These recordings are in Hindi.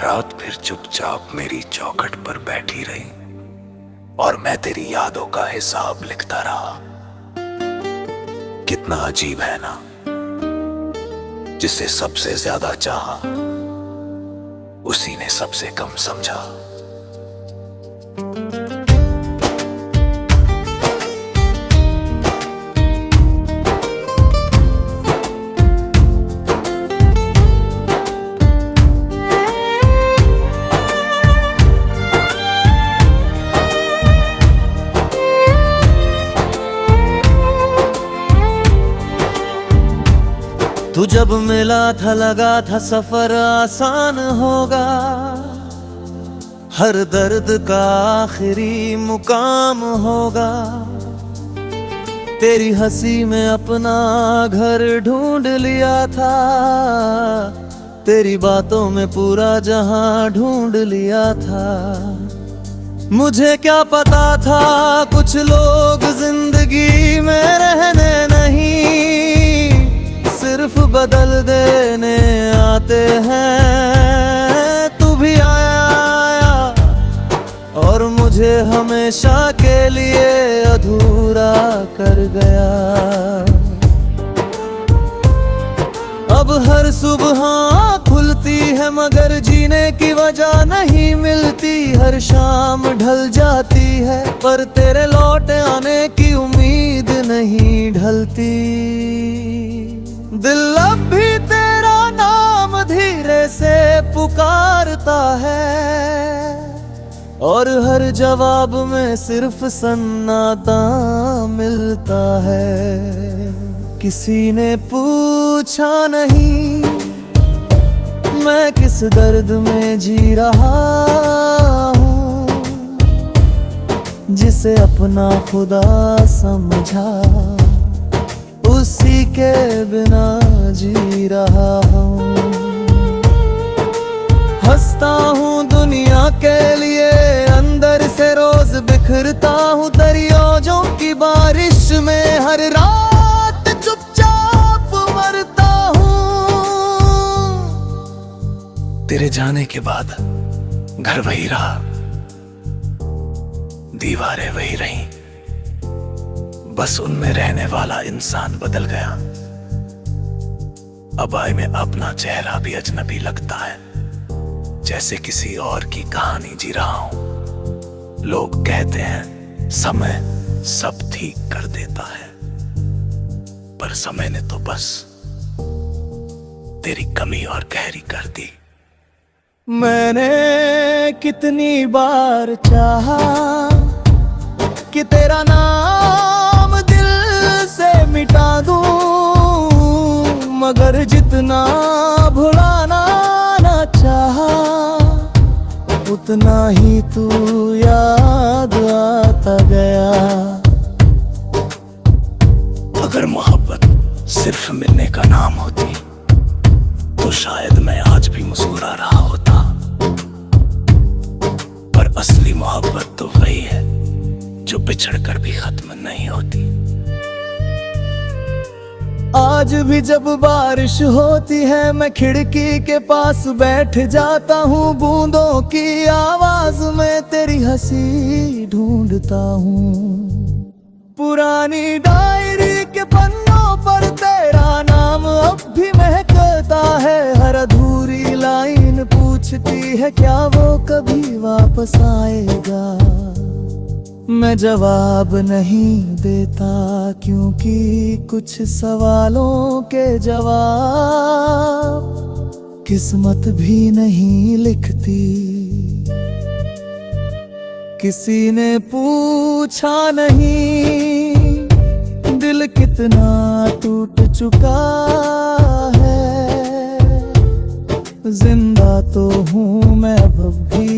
रात फिर चुपचाप मेरी चौखट पर बैठी रही और मैं तेरी यादों का हिसाब लिखता रहा। कितना अजीब है ना, जिसे सबसे ज्यादा चाहा उसी ने सबसे कम समझा। तू जब मिला था लगा था सफर आसान होगा, हर दर्द का आखिरी मुकाम होगा। तेरी हंसी में अपना घर ढूंढ लिया था, तेरी बातों में पूरा जहां ढूंढ लिया था। मुझे क्या पता था कुछ लोग जिंदगी में रहने नहीं, सिर्फ बदल देने आते हैं। तू भी आया और मुझे हमेशा के लिए अधूरा कर गया। अब हर सुबह खुलती है मगर जीने की वजह नहीं मिलती। हर शाम ढल जाती है पर तेरे लौट आने की उम्मीद नहीं ढलती। दिल अब भी तेरा नाम धीरे से पुकारता है और हर जवाब में सिर्फ सन्नाटा मिलता है। किसी ने पूछा नहीं मैं किस दर्द में जी रहा हूँ, जिसे अपना खुदा समझा उसी के बिना जी रहा हूँ। हंसता हूँ दुनिया के लिए अंदर से रोज बिखरता हूँ दरियाओं की बारिश में। हर रात चुपचाप मरता हूँ। तेरे जाने के बाद घर वही रहा, दीवारें वही रहीं, बस उनमें रहने वाला इंसान बदल गया। अब आए में अपना चेहरा भी अजनबी लगता है, जैसे किसी और की कहानी जी रहा हूं। लोग कहते हैं समय सब ठीक कर देता है, पर समय ने तो बस तेरी कमी और गहरी कर दी। मैंने कितनी बार चाहा कि तेरा नाम दिल से मिटा दूं, मगर जितना भुलाना ना चाहा उतना ही तू याद आता गया। अगर मोहब्बत सिर्फ मिलने का नाम होती तो शायद मैं आज भी मुस्कुरा रहा होता, पर असली मोहब्बत तो वही है जो बिछड़कर भी खत्म नहीं होती। आज भी जब बारिश होती है मैं खिड़की के पास बैठ जाता हूँ। बूंदों की आवाज में तेरी हंसी ढूंढता हूँ। पुरानी डायरी के पन्नों पर तेरा नाम अब भी महकता है। हर अधूरी लाइन पूछती है क्या वो कभी वापस आएगा। मैं जवाब नहीं देता क्योंकि कुछ सवालों के जवाब किस्मत भी नहीं लिखती। किसी ने पूछा नहीं दिल कितना टूट चुका है। जिंदा तो हूँ मैं अब भी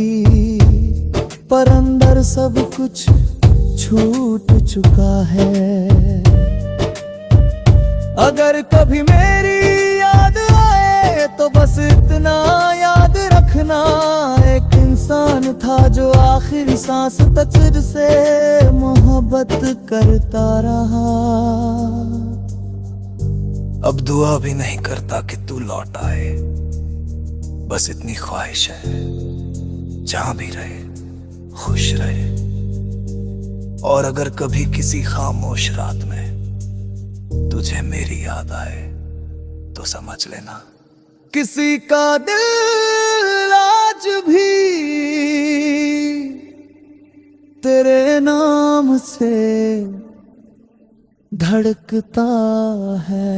पर अंदर सब कुछ छूट चुका है। अगर कभी मेरी याद आए तो बस इतना याद रखना, एक इंसान था जो आखिरी सांस तक तुझसे मोहब्बत करता रहा। अब दुआ भी नहीं करता कि तू लौट आए, बस इतनी ख्वाहिश है, जहां भी रहे खुश रहे। और अगर कभी किसी खामोश रात में तुझे मेरी याद आए तो समझ लेना किसी का दिल आज भी तेरे नाम से धड़कता है।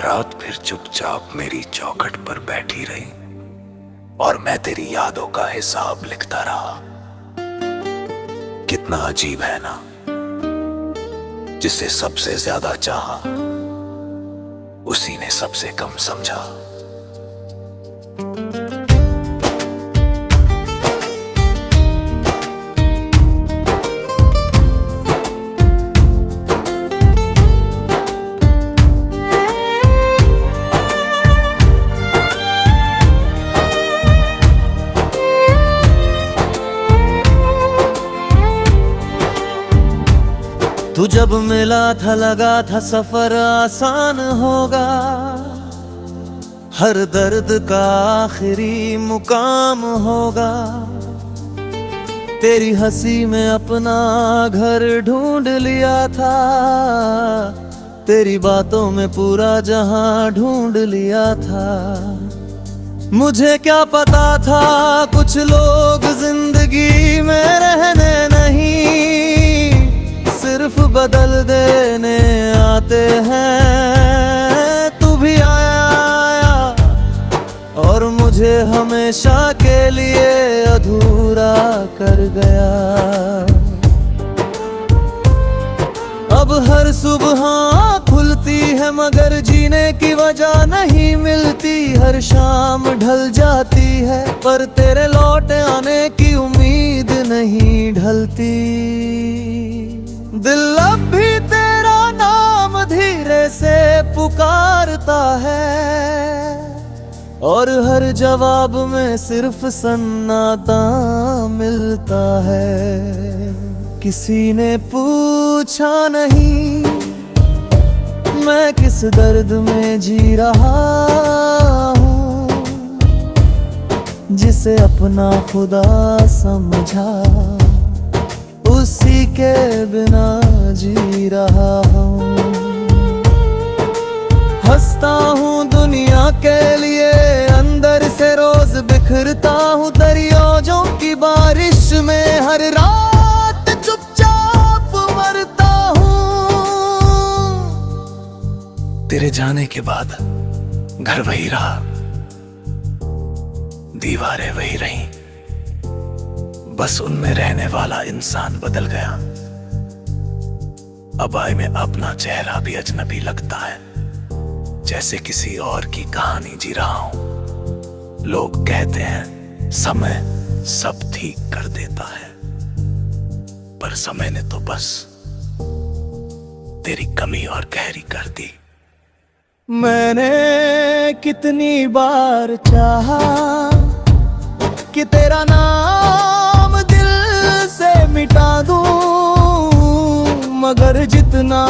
रात फिर चुपचाप मेरी चौखट पर बैठी रही और मैं तेरी यादों का हिसाब लिखता रहा। कितना अजीब है ना, जिसे सबसे ज्यादा चाहा उसी ने सबसे कम समझा। तू जब मिला था लगा था सफर आसान होगा, हर दर्द का आखिरी मुकाम होगा। तेरी हंसी में अपना घर ढूंढ लिया था, तेरी बातों में पूरा जहां ढूंढ लिया था। मुझे क्या पता था कुछ लोग जिंदगी में रहने नहीं, सिर्फ बदल देने आते हैं। तू भी आया और मुझे हमेशा के लिए अधूरा कर गया। अब हर सुबह खुलती है मगर जीने की वजह नहीं मिलती। हर शाम ढल जाती है पर तेरे लौट आने की उम्मीद नहीं ढलती। दिल अब भी तेरा नाम धीरे से पुकारता है और हर जवाब में सिर्फ सन्नाटा मिलता है। किसी ने पूछा नहीं मैं किस दर्द में जी रहा हूँ, जिसे अपना खुदा समझा उसी के बिना जी रहा हूँ। हंसता हूँ दुनिया के लिए, अंदर से रोज बिखरता हूँ दरियाओं की बारिश में। हर रात चुपचाप मरता हूँ। तेरे जाने के बाद घर वही रहा, दीवारें वही रहीं, बस उनमें रहने वाला इंसान बदल गया। अब आए में अपना चेहरा भी अजनबी लगता है, जैसे किसी और की कहानी जी रहा हूं। लोग कहते हैं समय सब ठीक कर देता है, पर समय ने तो बस तेरी कमी और गहरी कर दी। मैंने कितनी बार चाहा कि तेरा नाम दिल से मिटा दूं, मगर जितना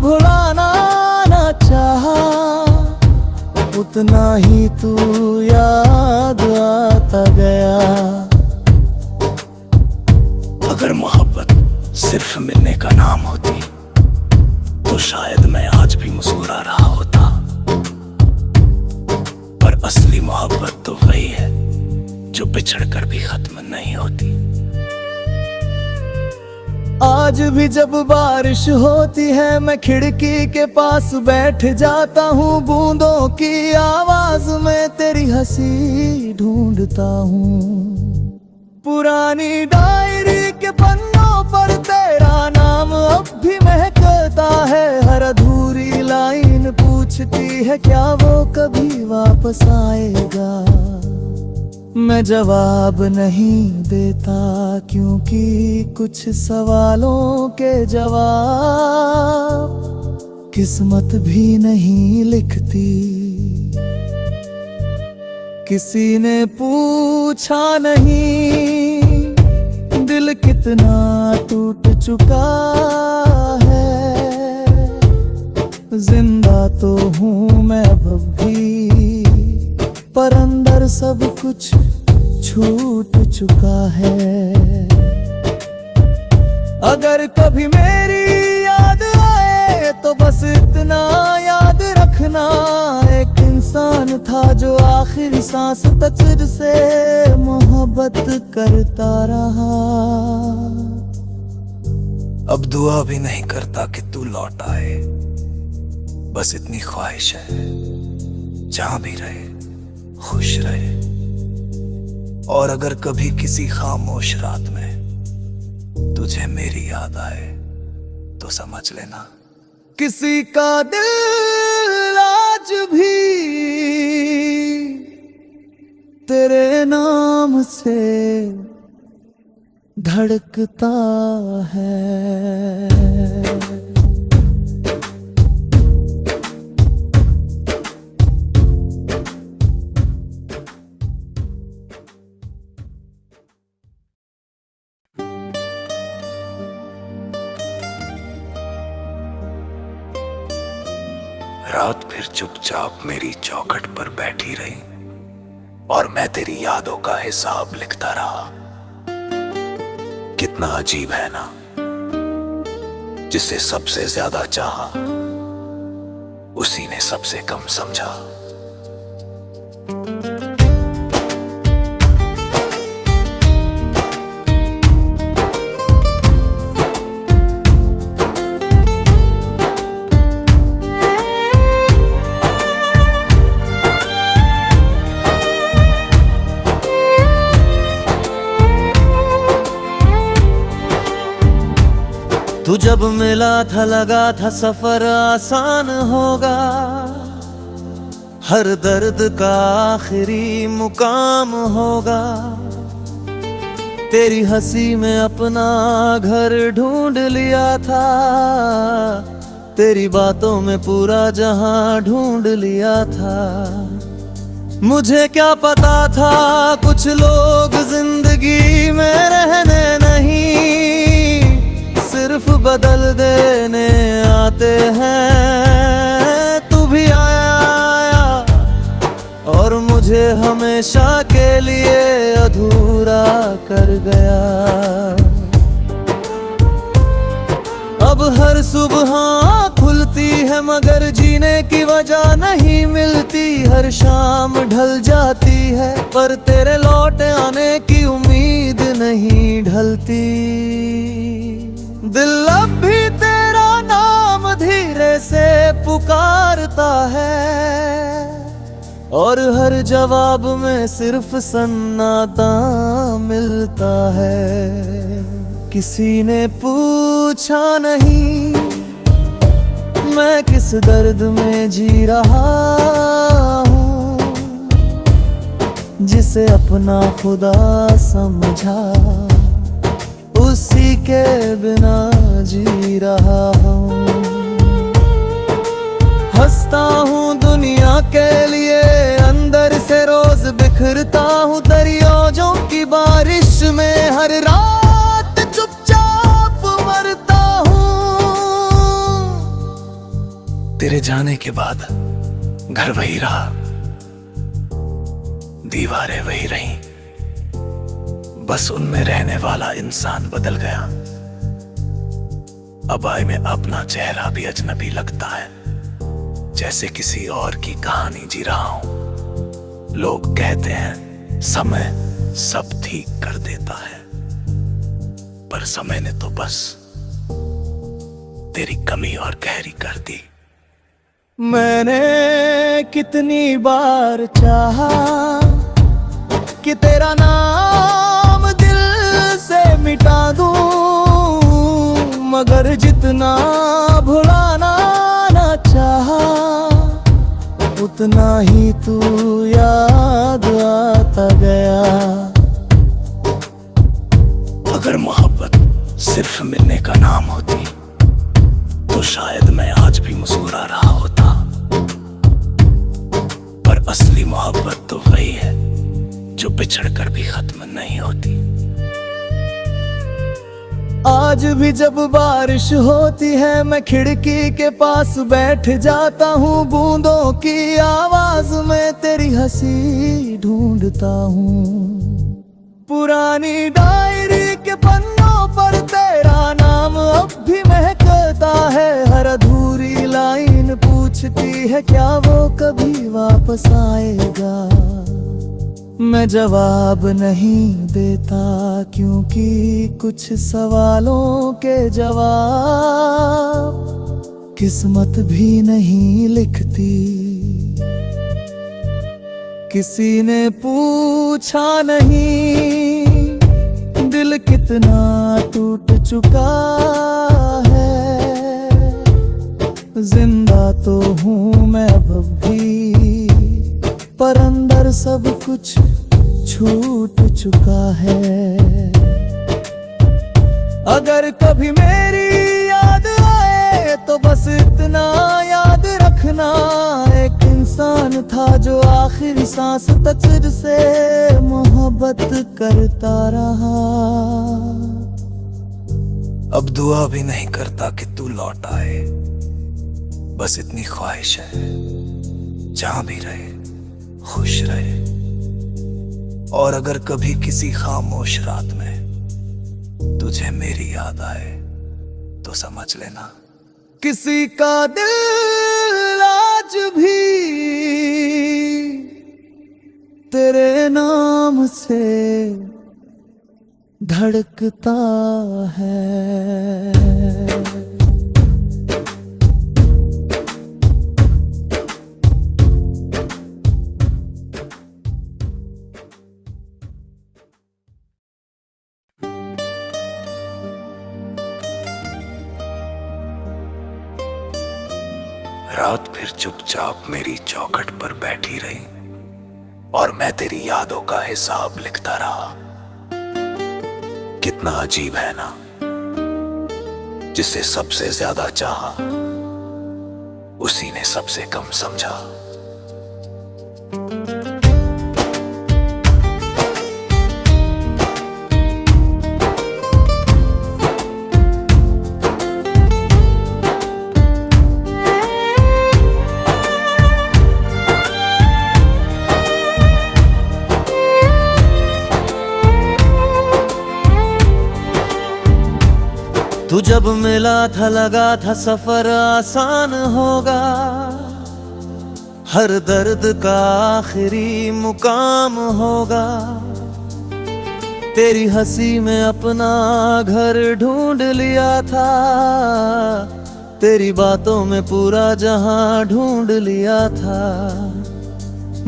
भुलाना ना चाहा उतना ही तू याद आता गया। अगर मोहब्बत सिर्फ मिलने का नाम होती तो शायद मैं आज भी मुस्कुरा रहा होता, पर असली मोहब्बत तो वही है जो बिछड़कर भी खत्म नहीं होती। आज भी जब बारिश होती है मैं खिड़की के पास बैठ जाता हूँ, बूंदों की आवाज में तेरी हंसी ढूंढता हूँ। पुरानी डायरी के पन्नों पर तेरा नाम अब भी महकता है। हर अधूरी लाइन पूछती है क्या वो कभी वापस आएगा। मैं जवाब नहीं देता क्योंकि कुछ सवालों के जवाब किस्मत भी नहीं लिखती। किसी ने पूछा नहीं दिल कितना टूट चुका है। जिंदा तो हूँ मैं अब भी, पर अंदर सब कुछ छूट चुका है। अगर कभी मेरी याद आए तो बस इतना याद रखना, एक इंसान था जो आखिरी सांस तक तुझसे मोहब्बत करता रहा। अब दुआ भी नहीं करता कि तू लौट आए, बस इतनी ख्वाहिश है जहां भी रहे खुश रहे। और अगर कभी किसी खामोश रात में तुझे मेरी याद आए तो समझ लेना किसी का दिल आज भी तेरे नाम से धड़कता है। रात फिर चुपचाप मेरी चौखट पर बैठी रही और मैं तेरी यादों का हिसाब लिखता रहा। कितना अजीब है ना, जिसे सबसे ज्यादा चाहा उसी ने सबसे कम समझा। तू जब मिला था लगा था सफर आसान होगा, हर दर्द का आखिरी मुकाम होगा। तेरी हंसी में अपना घर ढूंढ लिया था, तेरी बातों में पूरा जहां ढूंढ लिया था। मुझे क्या पता था कुछ लोग जिंदगी में रहने नहीं, सिर्फ बदल देने आते हैं। तू भी आया और मुझे हमेशा के लिए अधूरा कर गया। अब हर सुबह खुलती है मगर जीने की वजह नहीं मिलती। हर शाम ढल जाती है पर तेरे लौट आने की उम्मीद नहीं ढलती। दिल अब भी तेरा नाम धीरे से पुकारता है और हर जवाब में सिर्फ सन्नाटा मिलता है। किसी ने पूछा नहीं मैं किस दर्द में जी रहा हूँ, जिसे अपना खुदा समझा उसी के बिना जी रहा हूँ। हंसता हूँ दुनिया के लिए अंदर से रोज बिखरता हूँ दरियाओं की बारिश में। हर रात चुपचाप मरता हूँ। तेरे जाने के बाद घर वही रहा, दीवारें वही रहीं, बस उनमें रहने वाला इंसान बदल गया। अब आए में अपना चेहरा भी अजनबी लगता है, जैसे किसी और की कहानी जी रहा हूं। लोग कहते हैं समय सब ठीक कर देता है, पर समय ने तो बस तेरी कमी और गहरी कर दी। मैंने कितनी बार चाहा कि तेरा नाम दिल से मिटा दूं, मगर जितना भुलाना ना चाहा उतना ही तू याद आता गया। अगर मोहब्बत सिर्फ मिलने का नाम होती तो शायद मैं आज भी मुस्कुरा रहा होता, पर असली मोहब्बत तो वही है जो बिछड़कर भी खत्म नहीं होती। आज भी जब बारिश होती है मैं खिड़की के पास बैठ जाता हूँ, बूंदों की आवाज में तेरी हंसी ढूंढता हूँ। पुरानी डायरी के पन्नों पर तेरा नाम अब भी महकता है, हर अधूरी लाइन पूछती है क्या वो कभी वापस आएगा। मैं जवाब नहीं देता क्योंकि कुछ सवालों के जवाब किस्मत भी नहीं लिखती। किसी ने पूछा नहीं दिल कितना टूट चुका है, जिंदा तो हूँ मैं अब भी पर अंदर सब कुछ छूट चुका है। अगर कभी मेरी याद आए तो बस इतना याद रखना, एक इंसान था जो आखिरी सांस तक तुझसे मोहब्बत करता रहा। अब दुआ भी नहीं करता कि तू लौट आए, बस इतनी ख्वाहिश है जहां भी रहे खुश रहे। और अगर कभी किसी खामोश रात में तुझे मेरी याद आए तो समझ लेना किसी का दिल आज भी तेरे नाम से धड़कता है। रात फिर चुपचाप मेरी चौखट पर बैठी रही और मैं तेरी यादों का हिसाब लिखता रहा। कितना अजीब है ना, जिसे सबसे ज्यादा चाहा उसी ने सबसे कम समझा। तू जब मिला था लगा था सफर आसान होगा, हर दर्द का आखिरी मुकाम होगा। तेरी हंसी में अपना घर ढूंढ लिया था, तेरी बातों में पूरा जहां ढूंढ लिया था।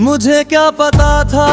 मुझे क्या पता था